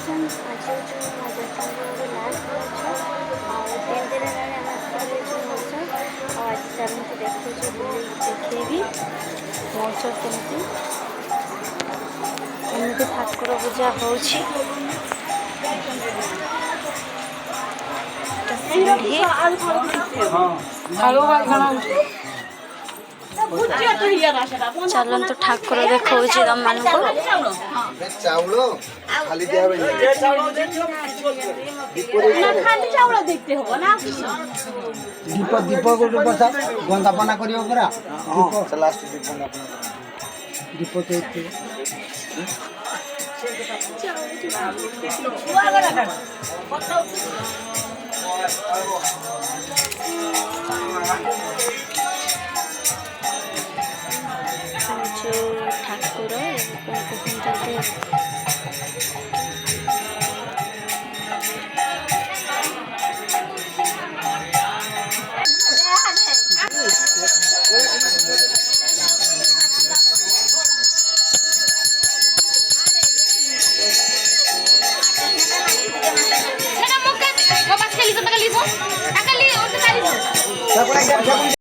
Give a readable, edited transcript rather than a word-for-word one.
Collection ଆଜି ହେଉଛି ମୋ ଲାଷ୍ଟ ରଜ ଆଉ 3 ଦିନ ହେଲାଣି ଆମେ ଆସିଛୁ ମହୋତ୍ସବ ଆଉ ଆଜି ଚାଲନ୍ତୁ ଦେଖୁଛୁ ଦେଖେଇବି ମହୋତ୍ସବ କେମିତି ଠାକୁର ପୂଜା ହେଉଛି। ଚାଲନ୍ତୁ ଠାକୁର ଦେଖାଉଛି ତମମାନଙ୍କୁ। ଦୀପ ଦୀପ ଗୋଟେ ବନ୍ଦାପନା କରିବ ପରା ଦୀପ ଠାକୁର